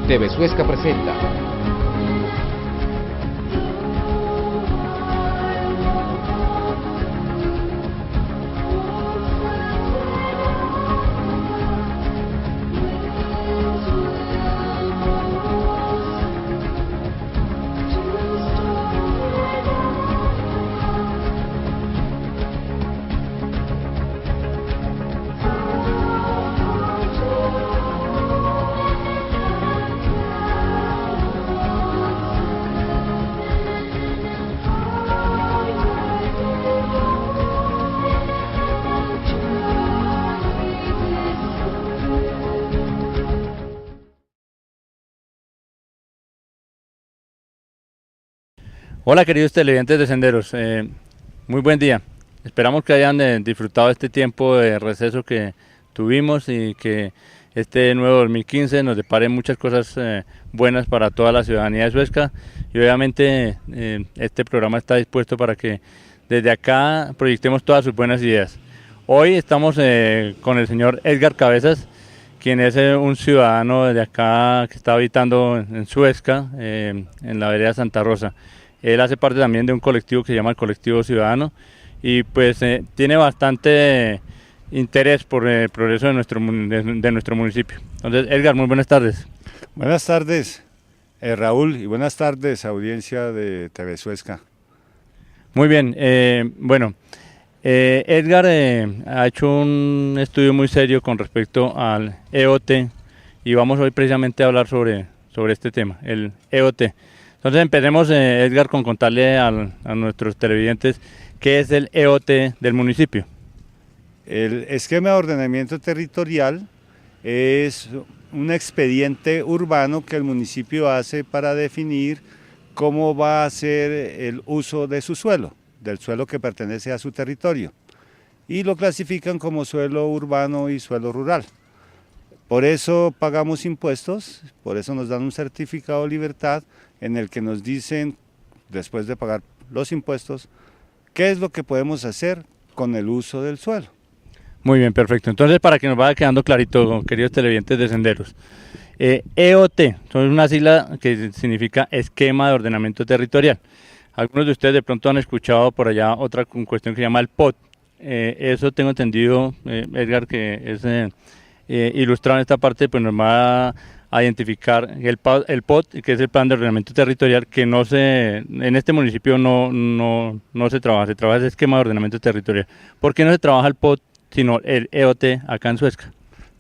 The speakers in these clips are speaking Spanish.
TV Suezca presenta. Hola queridos televidentes de Senderos, muy buen día. Esperamos que hayan disfrutado este tiempo de receso que tuvimos y que este nuevo 2015 nos depare muchas cosas buenas para toda la ciudadanía de Suezca, y obviamente este programa está dispuesto para que desde acá proyectemos todas sus buenas ideas. Hoy estamos con el señor Edgar Cabezas, quien es un ciudadano de acá que está habitando en Suezca, en la vereda Santa Rosa. Él hace parte también de un colectivo que se llama el Colectivo Ciudadano, y pues tiene bastante interés por el progreso de nuestro municipio. Entonces, Edgar, muy buenas tardes. Buenas tardes, Raúl, y buenas tardes, audiencia de TV Suezca. Muy bien, Edgar ha hecho un estudio muy serio con respecto al EOT, y vamos hoy precisamente a hablar sobre este tema, el EOT. Entonces empecemos, Edgar, con contarle a nuestros televidentes qué es el EOT del municipio. El esquema de ordenamiento territorial es un expediente urbano que el municipio hace para definir cómo va a ser el uso de su suelo, del suelo que pertenece a su territorio, y lo clasifican como suelo urbano y suelo rural. Por eso pagamos impuestos, por eso nos dan un certificado de libertad en el que nos dicen, después de pagar los impuestos, qué es lo que podemos hacer con el uso del suelo. Muy bien, perfecto. Entonces, para que nos vaya quedando clarito, queridos televidentes de Senderos, EOT son una sigla que significa Esquema de Ordenamiento Territorial. Algunos de ustedes de pronto han escuchado por allá otra cuestión que se llama el POT. Eso tengo entendido, Edgar, que es ilustrado en esta parte, pues nos va a identificar el POT, que es el Plan de Ordenamiento Territorial, que en este municipio no se trabaja ese esquema de ordenamiento territorial. ¿Por qué no se trabaja el POT, sino el EOT acá en Suezca?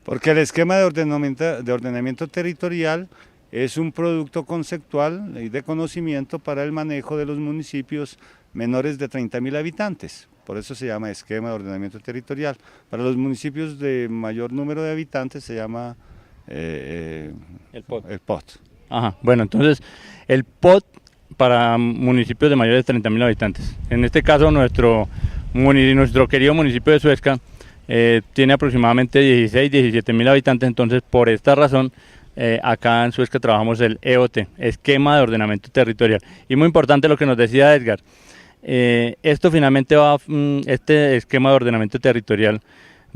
Porque el esquema de ordenamiento territorial es un producto conceptual y de conocimiento para el manejo de los municipios menores de 30.000 habitantes. Por eso se llama esquema de ordenamiento territorial. Para los municipios de mayor número de habitantes se llama el POT. Ajá, bueno, entonces el POT para municipios de mayores de 30.000 habitantes. En este caso nuestro querido municipio de Suezca tiene aproximadamente 17.000 habitantes, entonces por esta razón acá en Suezca trabajamos el EOT, Esquema de Ordenamiento Territorial. Y muy importante lo que nos decía Edgar, esto finalmente este esquema de ordenamiento territorial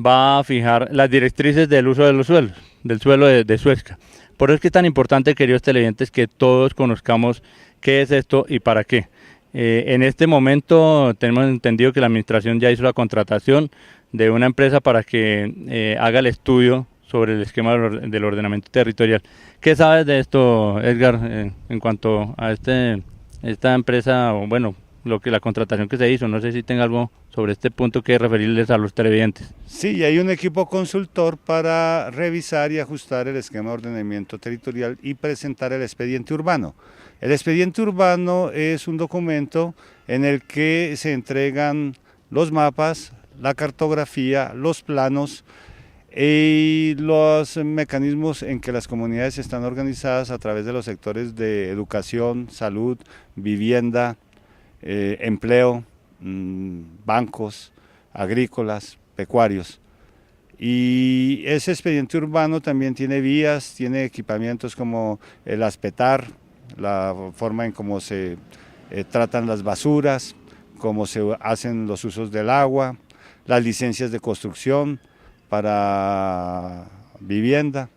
va a fijar las directrices del uso de los suelos, del suelo de Suezca. Por eso es que es tan importante, queridos televidentes, que todos conozcamos qué es esto y para qué. En este momento tenemos entendido que la administración ya hizo la contratación de una empresa para que haga el estudio sobre el esquema del ordenamiento territorial. ¿Qué sabes de esto, Edgar, en cuanto a esta empresa, o bueno, la contratación que se hizo? No sé si tenga algo sobre este punto que referirles a los televidentes. Sí, hay un equipo consultor para revisar y ajustar el esquema de ordenamiento territorial y presentar el expediente urbano. El expediente urbano es un documento en el que se entregan los mapas, la cartografía, los planos y los mecanismos en que las comunidades están organizadas a través de los sectores de educación, salud, vivienda, empleo, bancos, agrícolas, pecuarios. Y ese expediente urbano también tiene vías, tiene equipamientos como el aspetar, la forma en cómo se tratan las basuras, cómo se hacen los usos del agua, las licencias de construcción para vivienda,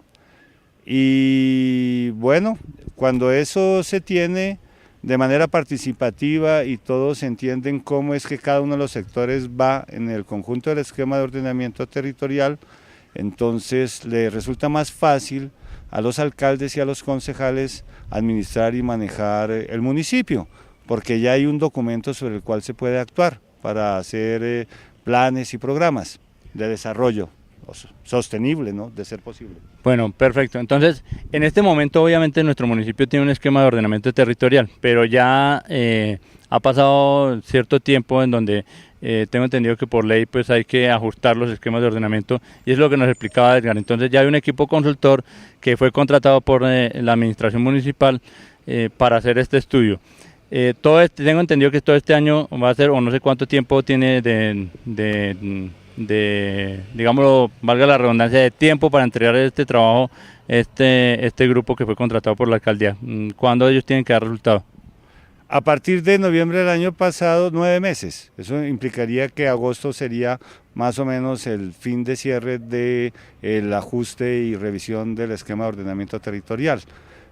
Y bueno, cuando eso se tiene de manera participativa y todos entienden cómo es que cada uno de los sectores va en el conjunto del esquema de ordenamiento territorial, entonces le resulta más fácil a los alcaldes y a los concejales administrar y manejar el municipio, porque ya hay un documento sobre el cual se puede actuar para hacer planes y programas de desarrollo sostenible, ¿no?, de ser posible. Bueno, perfecto. Entonces, en este momento obviamente nuestro municipio tiene un esquema de ordenamiento territorial, pero ya ha pasado cierto tiempo en donde tengo entendido que por ley pues hay que ajustar los esquemas de ordenamiento, y es lo que nos explicaba Edgar. Entonces ya hay un equipo consultor que fue contratado por la administración municipal para hacer este estudio. Tengo entendido que todo este año va a ser, o no sé cuánto tiempo tiene digámoslo, valga la redundancia, de tiempo para entregar este trabajo, este grupo que fue contratado por la alcaldía. ¿Cuándo ellos tienen que dar resultado? A partir de noviembre del año pasado, 9 meses. Eso implicaría que agosto sería más o menos el fin de cierre del ajuste y revisión del esquema de ordenamiento territorial.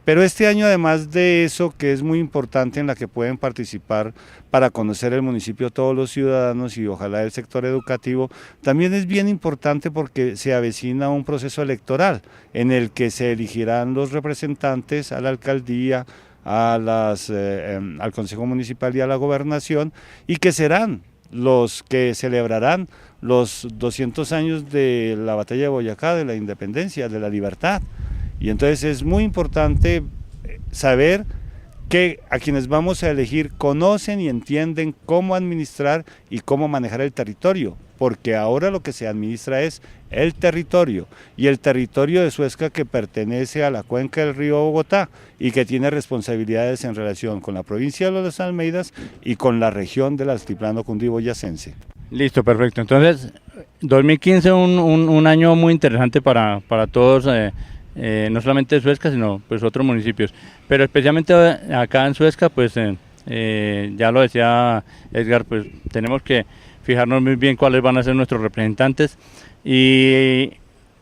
Pero este año, además de eso, que es muy importante, en la que pueden participar para conocer el municipio todos los ciudadanos y ojalá el sector educativo, también es bien importante porque se avecina un proceso electoral en el que se elegirán los representantes a la alcaldía, al Consejo Municipal y a la Gobernación, y que serán los que celebrarán los 200 años de la batalla de Boyacá, de la independencia, de la libertad. Y entonces es muy importante saber que a quienes vamos a elegir conocen y entienden cómo administrar y cómo manejar el territorio, porque ahora lo que se administra es el territorio, y el territorio de Suezca, que pertenece a la cuenca del río Bogotá y que tiene responsabilidades en relación con la provincia de los Almeidas y con la región del altiplano cundiboyacense. Listo, perfecto. Entonces, 2015 un año muy interesante para todos, no solamente Suezca, sino pues otros municipios, pero especialmente acá en Suezca, pues ya lo decía Edgar, pues tenemos que fijarnos muy bien cuáles van a ser nuestros representantes y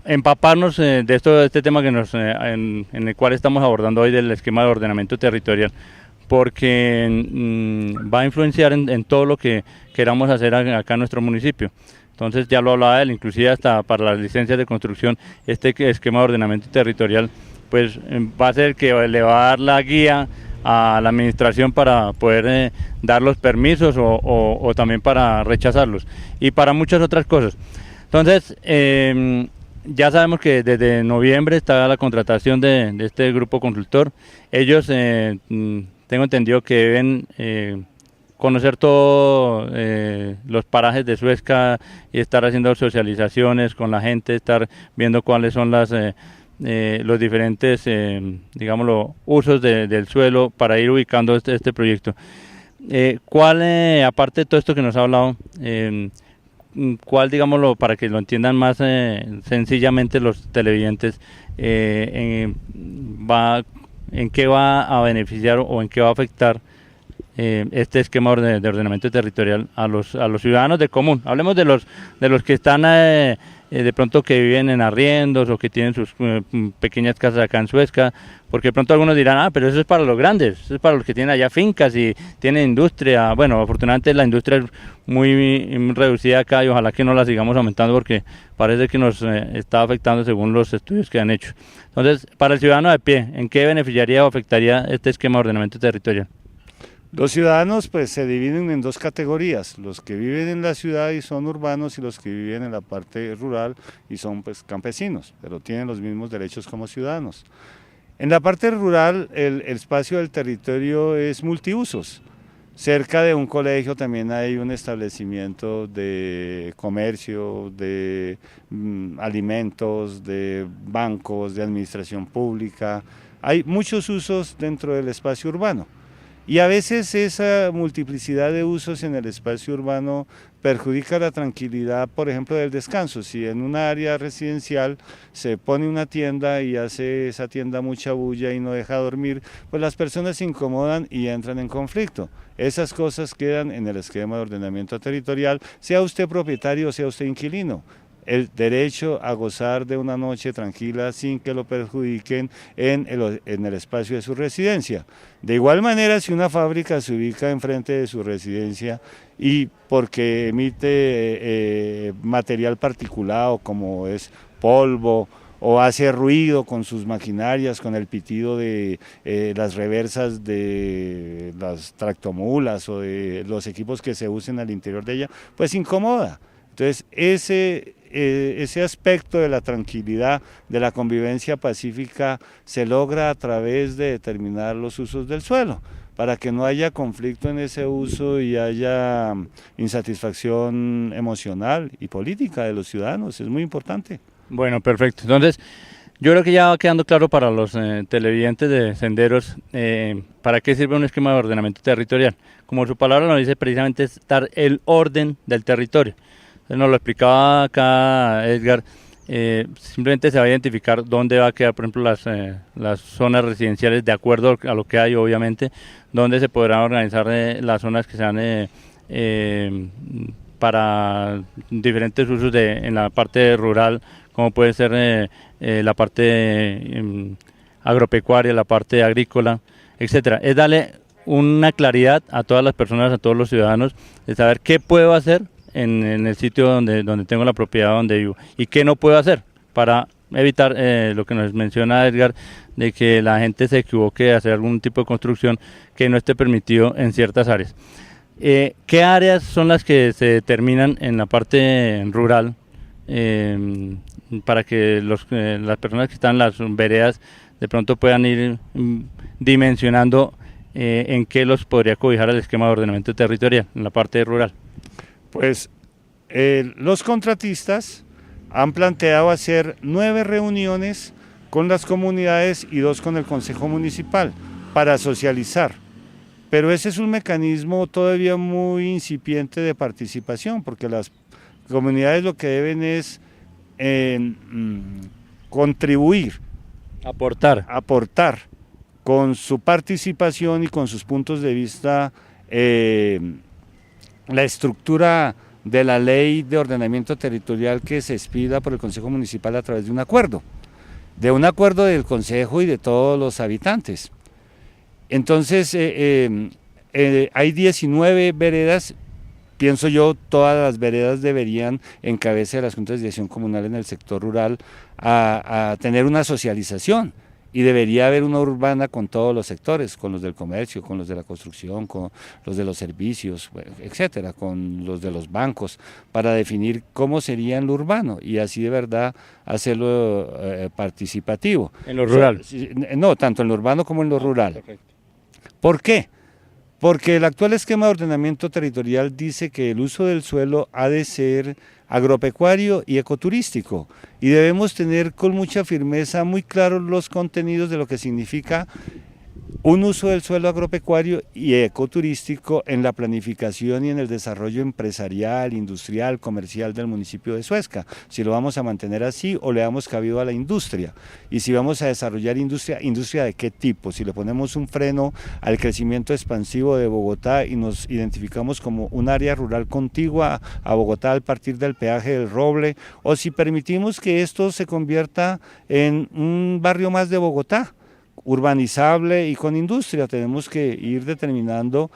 empaparnos de este tema que en el cual estamos abordando hoy, del esquema de ordenamiento territorial, porque va a influenciar en todo lo que queramos hacer acá en nuestro municipio. Entonces ya lo hablaba él, inclusive hasta para las licencias de construcción, este esquema de ordenamiento territorial pues va a ser el que le va a dar la guía a la administración para poder dar los permisos o también para rechazarlos, y para muchas otras cosas. Entonces ya sabemos que desde noviembre está la contratación de este grupo consultor. Ellos tengo entendido que deben conocer todos los parajes de Suezca y estar haciendo socializaciones con la gente, estar viendo cuáles son los diferentes digámoslo, usos del suelo para ir ubicando este proyecto. Aparte de todo esto que nos ha hablado, ¿cuál, digámoslo, para que lo entiendan más sencillamente los televidentes, en qué va a beneficiar o en qué va a afectar este esquema de ordenamiento territorial a los ciudadanos de común? Hablemos de los que están de pronto, que viven en arriendos o que tienen sus pequeñas casas acá en Suezca, porque de pronto algunos dirán, pero eso es para los grandes, eso es para los que tienen allá fincas y tienen industria. Bueno, afortunadamente la industria es muy reducida acá y ojalá que no la sigamos aumentando, porque parece que nos está afectando según los estudios que han hecho. Entonces, para el ciudadano de pie, ¿en qué beneficiaría o afectaría este esquema de ordenamiento territorial? Los ciudadanos pues se dividen en dos categorías: los que viven en la ciudad y son urbanos, y los que viven en la parte rural y son pues campesinos, pero tienen los mismos derechos como ciudadanos. En la parte rural el espacio del territorio es multiusos. Cerca de un colegio también hay un establecimiento de comercio, de alimentos, de bancos, de administración pública. Hay muchos usos dentro del espacio urbano. Y a veces esa multiplicidad de usos en el espacio urbano perjudica la tranquilidad, por ejemplo, del descanso. Si en una área residencial se pone una tienda y hace esa tienda mucha bulla y no deja dormir, pues las personas se incomodan y entran en conflicto. Esas cosas quedan en el esquema de ordenamiento territorial, sea usted propietario o sea usted inquilino. el derecho a gozar de una noche tranquila sin que lo perjudiquen en el espacio de su residencia. De igual manera, si una fábrica se ubica enfrente de su residencia y porque emite material particulado como es polvo o hace ruido con sus maquinarias, con el pitido de las reversas de las tractomulas o de los equipos que se usen al interior de ella, pues incomoda. Entonces ese aspecto de la tranquilidad, de la convivencia pacífica, se logra a través de determinar los usos del suelo, para que no haya conflicto en ese uso y haya insatisfacción emocional y política de los ciudadanos, es muy importante. Bueno, perfecto. Entonces, yo creo que ya va quedando claro para los televidentes de Senderos para qué sirve un esquema de ordenamiento territorial. Como su palabra nos dice, precisamente es dar el orden del territorio. Nos lo explicaba acá Edgar, simplemente se va a identificar dónde va a quedar, por ejemplo, las zonas residenciales de acuerdo a lo que hay, obviamente, dónde se podrán organizar las zonas que sean para diferentes usos en la parte rural, como puede ser la parte agropecuaria, la parte agrícola, etcétera. Es darle una claridad a todas las personas, a todos los ciudadanos, de saber qué puedo hacer en el sitio donde tengo la propiedad, donde vivo, y qué no puedo hacer para evitar lo que nos menciona Edgar, de que la gente se equivoque de hacer algún tipo de construcción que no esté permitido en ciertas áreas. ¿Qué áreas son las que se determinan en la parte rural para que las personas que están en las veredas de pronto puedan ir dimensionando en qué los podría cobijar el esquema de ordenamiento territorial en la parte rural? Pues los contratistas han planteado hacer 9 reuniones con las comunidades y 2 con el Consejo Municipal para socializar. Pero ese es un mecanismo todavía muy incipiente de participación, porque las comunidades lo que deben es contribuir, aportar con su participación y con sus puntos de vista la estructura de la ley de ordenamiento territorial que se expida por el Consejo Municipal a través de un acuerdo del Consejo y de todos los habitantes. Entonces, hay 19 veredas, pienso yo, todas las veredas deberían, en cabeza de las juntas de dirección comunal en el sector rural, a tener una socialización. Y debería haber una urbana con todos los sectores, con los del comercio, con los de la construcción, con los de los servicios, etcétera, con los de los bancos, para definir cómo sería en lo urbano y así de verdad hacerlo participativo. ¿En lo rural? No, tanto en lo urbano como en lo rural. Perfecto. ¿Por qué? Porque el actual esquema de ordenamiento territorial dice que el uso del suelo ha de ser agropecuario y ecoturístico, y debemos tener con mucha firmeza muy claros los contenidos de lo que significa un uso del suelo agropecuario y ecoturístico en la planificación y en el desarrollo empresarial, industrial, comercial del municipio de Suezca, si lo vamos a mantener así o le damos cabido a la industria, y si vamos a desarrollar industria de qué tipo, si le ponemos un freno al crecimiento expansivo de Bogotá y nos identificamos como un área rural contigua a Bogotá a partir del peaje del Roble, o si permitimos que esto se convierta en un barrio más de Bogotá, urbanizable y con industria. Tenemos que ir determinando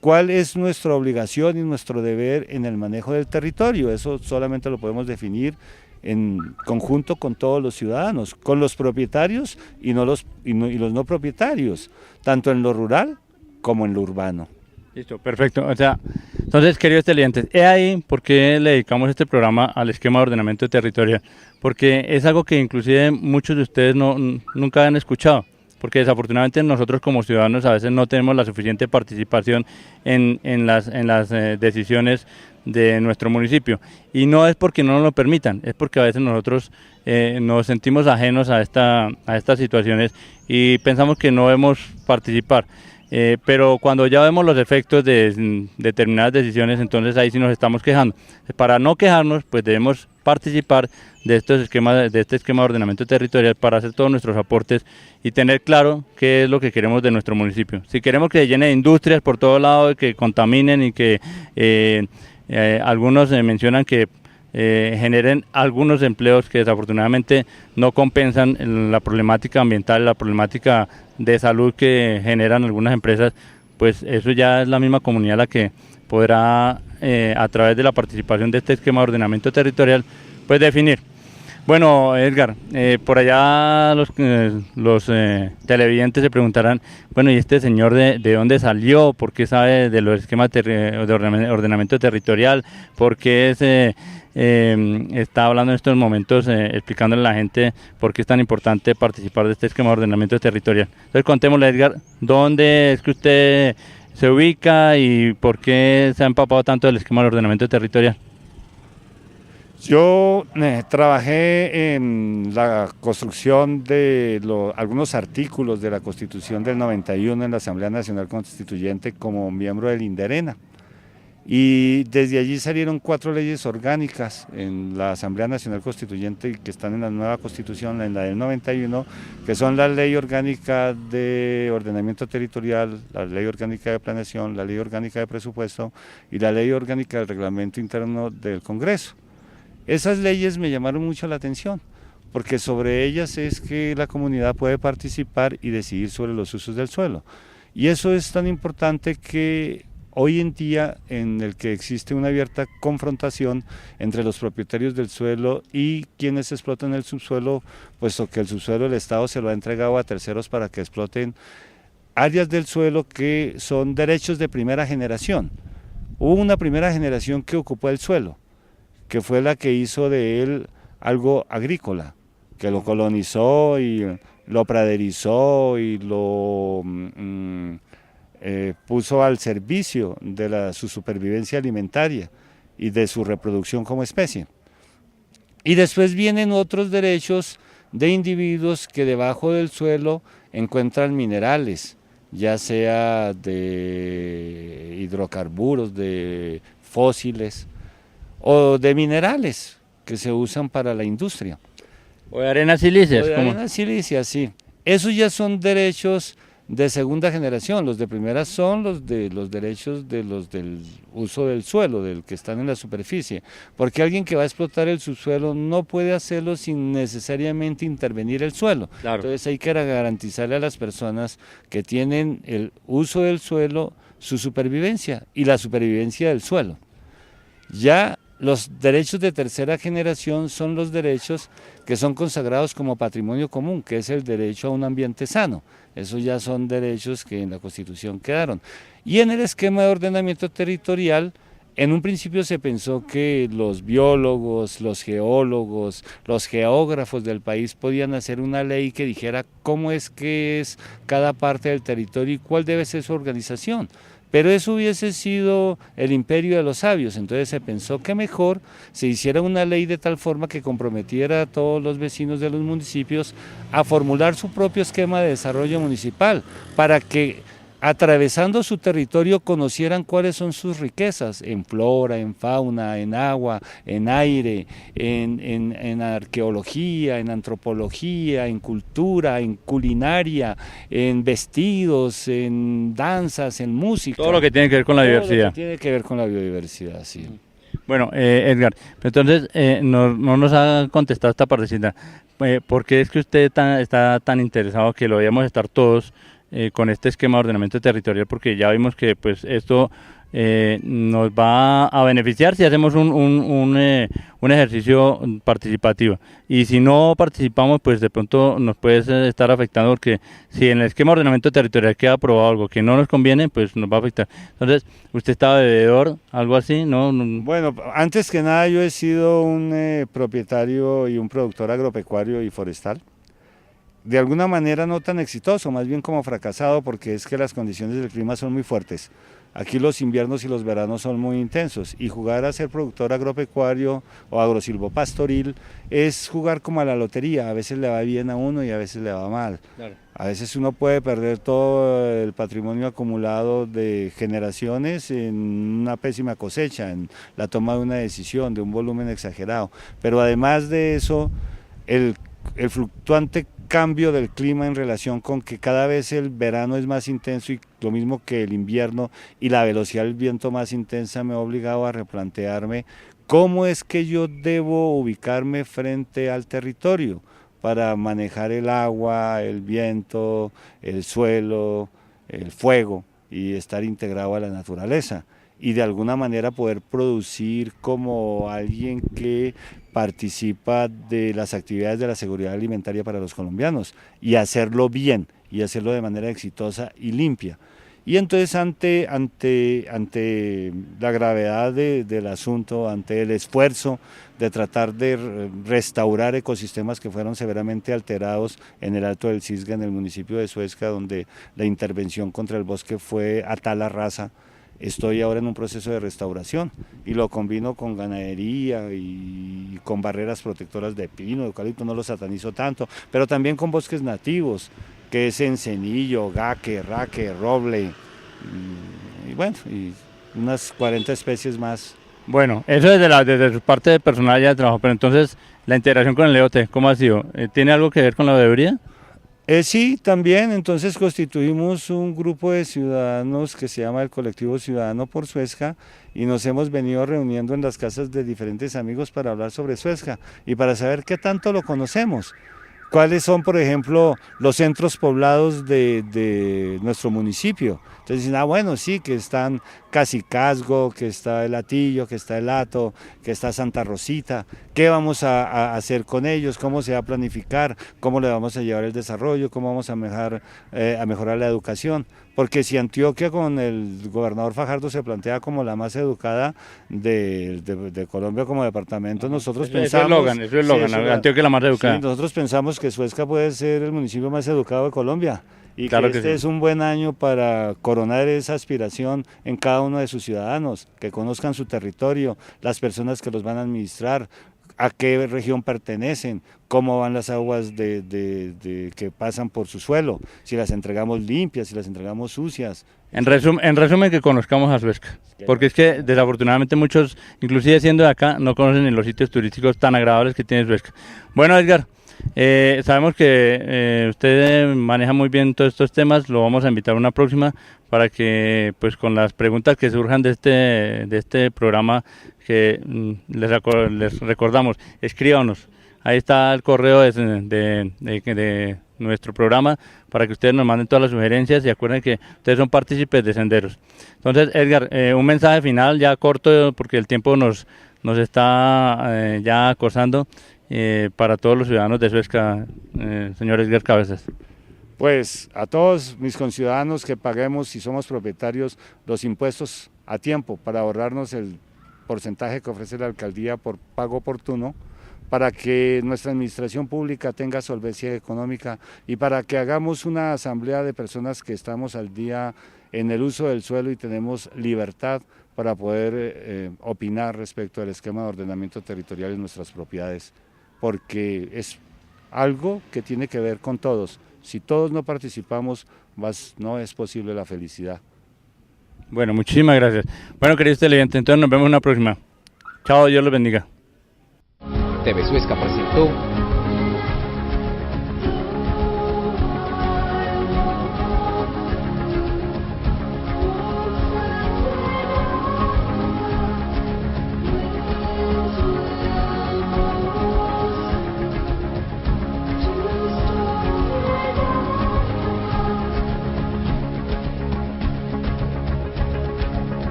cuál es nuestra obligación y nuestro deber en el manejo del territorio. Eso solamente lo podemos definir en conjunto con todos los ciudadanos, con los propietarios y los no propietarios, tanto en lo rural como en lo urbano. Listo, perfecto. O sea, entonces, queridos televidentes, he ahí por qué le dedicamos este programa al esquema de ordenamiento territorial, porque es algo que inclusive muchos de ustedes nunca han escuchado, porque desafortunadamente nosotros como ciudadanos a veces no tenemos la suficiente participación en las decisiones de nuestro municipio, y no es porque no nos lo permitan, es porque a veces nosotros nos sentimos ajenos a estas situaciones y pensamos que no debemos participar. Pero cuando ya vemos los efectos de determinadas decisiones, entonces ahí sí nos estamos quejando. Para no quejarnos, pues debemos participar de este esquema de ordenamiento territorial para hacer todos nuestros aportes y tener claro qué es lo que queremos de nuestro municipio. Si queremos que se llene de industrias por todo lado, que contaminen y que algunos mencionan que generen algunos empleos que desafortunadamente no compensan la problemática ambiental, la problemática de salud que generan algunas empresas, pues eso ya es la misma comunidad la que podrá, a través de la participación de este esquema de ordenamiento territorial, pues definir. Bueno, Edgar, por allá los televidentes se preguntarán, bueno, ¿y este señor de dónde salió? ¿Por qué sabe de los esquemas de ordenamiento territorial? ¿Por qué está hablando en estos momentos, explicándole a la gente por qué es tan importante participar de este esquema de ordenamiento territorial? Entonces contémosle, Edgar, ¿dónde es que usted se ubica y por qué se ha empapado tanto del esquema de ordenamiento territorial? Yo trabajé en la construcción de algunos artículos de la Constitución del 91 en la Asamblea Nacional Constituyente como miembro del INDERENA. Y desde allí salieron 4 leyes orgánicas en la Asamblea Nacional Constituyente que están en la nueva Constitución, en la del 91, que son la Ley Orgánica de Ordenamiento Territorial, la Ley Orgánica de Planeación, la Ley Orgánica de Presupuesto y la Ley Orgánica del Reglamento Interno del Congreso. Esas leyes me llamaron mucho la atención, porque sobre ellas es que la comunidad puede participar y decidir sobre los usos del suelo. Y eso es tan importante que hoy en día, en el que existe una abierta confrontación entre los propietarios del suelo y quienes explotan el subsuelo, puesto que el subsuelo el Estado se lo ha entregado a terceros para que exploten áreas del suelo que son derechos de primera generación. Hubo una primera generación que ocupó el suelo, que fue la que hizo de él algo agrícola, que lo colonizó y lo praderizó y lo puso al servicio de su supervivencia alimentaria y de su reproducción como especie. Y después vienen otros derechos de individuos que debajo del suelo encuentran minerales, ya sea de hidrocarburos, de fósiles, o de minerales que se usan para la industria. O de arenas silíceas. O de arenas silíceas, sí. Esos ya son derechos de segunda generación. Los de primera son los derechos del uso del suelo, del que están en la superficie. Porque alguien que va a explotar el subsuelo no puede hacerlo sin necesariamente intervenir el suelo. Claro. Entonces hay que garantizarle a las personas que tienen el uso del suelo su supervivencia y la supervivencia del suelo. Ya los derechos de tercera generación son los derechos que son consagrados como patrimonio común, que es el derecho a un ambiente sano. Esos ya son derechos que en la Constitución quedaron. Y en el esquema de ordenamiento territorial, en un principio se pensó que los biólogos, los geólogos, los geógrafos del país podían hacer una ley que dijera cómo es que es cada parte del territorio y cuál debe ser su organización. Pero eso hubiese sido el imperio de los sabios, entonces se pensó que mejor se hiciera una ley de tal forma que comprometiera a todos los vecinos de los municipios a formular su propio esquema de desarrollo municipal, para que atravesando su territorio conocieran cuáles son sus riquezas en flora, en fauna, en agua, en aire, en arqueología, en antropología, en cultura, en culinaria, en vestidos, en danzas, en música. Todo lo que tiene que ver con la diversidad. Lo que tiene que ver con la biodiversidad, sí. Bueno, Edgar, entonces no nos ha contestado esta partecita. ¿Por qué es que usted está tan interesado que lo debemos estar todos con este esquema de ordenamiento territorial? Porque ya vimos que pues esto nos va a beneficiar si hacemos un ejercicio participativo, y si no participamos pues de pronto nos puede estar afectando, porque si en el esquema de ordenamiento territorial queda aprobado algo que no nos conviene, pues nos va a afectar. Entonces, ¿usted está bebedor, algo así? ¿No? Bueno, antes que nada yo he sido un propietario y un productor agropecuario y forestal. De alguna manera no tan exitoso, más bien como fracasado, porque es que las condiciones del clima son muy fuertes. Aquí los inviernos y los veranos son muy intensos, y jugar a ser productor agropecuario o agrosilvopastoril es jugar como a la lotería. A veces le va bien a uno y a veces le va mal. Claro. A veces uno puede perder todo el patrimonio acumulado de generaciones en una pésima cosecha, en la toma de una decisión, de un volumen exagerado. Pero además de eso, el fluctuante cambio del clima en relación con que cada vez el verano es más intenso, y lo mismo que el invierno, y la velocidad del viento más intensa, me ha obligado a replantearme ¿Cómo es que yo debo ubicarme frente al territorio para manejar el agua, el viento, el suelo, el fuego y estar integrado a la naturaleza? Y de alguna manera poder producir como alguien que participa de las actividades de la seguridad alimentaria para los colombianos y hacerlo bien y hacerlo de manera exitosa y limpia. Y entonces ante la gravedad del asunto, ante el esfuerzo de tratar de restaurar ecosistemas que fueron severamente alterados en el Alto del Cisga, en el municipio de Suezca, donde la intervención contra el bosque fue a tala rasa, estoy ahora en un proceso de restauración y lo combino con ganadería y con barreras protectoras de pino, de eucalipto, no lo satanizo tanto, pero también con bosques nativos, que es encenillo, gaque, raque, roble, y bueno, y unas 40 especies más. Bueno, eso desde su parte de personal ya de trabajo, pero entonces la integración con el EOT, ¿cómo ha sido? ¿Tiene algo que ver con la veeduría? Sí, también, entonces constituimos un grupo de ciudadanos que se llama el Colectivo Ciudadano por Suezca y nos hemos venido reuniendo en las casas de diferentes amigos para hablar sobre Suezca y para saber qué tanto lo conocemos. ¿Cuáles son, por ejemplo, los centros poblados de nuestro municipio? Entonces dicen, bueno, sí, que están Cacicazgo, que está El Hatillo, que está El Hato, que está Santa Rosita. ¿Qué vamos a hacer con ellos? ¿Cómo se va a planificar? ¿Cómo le vamos a llevar el desarrollo? ¿Cómo vamos a mejorar la educación? Porque si Antioquia con el gobernador Fajardo se plantea como la más educada de Colombia como departamento, nosotros pensamos... Eso es eslogan, Antioquia la más educada. Sí, nosotros pensamos que Suezca puede ser el municipio más educado de Colombia y claro que este es un buen año para coronar esa aspiración en cada uno de sus ciudadanos, que conozcan su territorio, las personas que los van a administrar, a qué región pertenecen, cómo van las aguas que pasan por su suelo, si las entregamos limpias, si las entregamos sucias. En resumen que conozcamos a Suezca, porque es que desafortunadamente muchos, inclusive siendo de acá, no conocen ni los sitios turísticos tan agradables que tiene Suezca. Bueno, Edgar, sabemos que usted maneja muy bien todos estos temas, lo vamos a invitar a una próxima para que pues con las preguntas que surjan de este programa que les recordamos, escríbanos. Ahí está el correo de nuestro programa para que ustedes nos manden todas las sugerencias y acuerden que ustedes son partícipes de Senderos. Entonces, Edgar, un mensaje final ya corto porque el tiempo nos está ya acosando para todos los ciudadanos de Suezca, señor Edgar Cabezas. Pues a todos mis conciudadanos que paguemos, si somos propietarios, los impuestos a tiempo para ahorrarnos el porcentaje que ofrece la alcaldía por pago oportuno, para que nuestra administración pública tenga solvencia económica y para que hagamos una asamblea de personas que estamos al día en el uso del suelo y tenemos libertad para poder opinar respecto al esquema de ordenamiento territorial en nuestras propiedades, porque es algo que tiene que ver con todos. Si todos no participamos, no es posible la felicidad. Bueno, muchísimas gracias. Bueno, queridos televidentes, entonces nos vemos en una próxima. Chao, Dios los bendiga. TV Suezca presentó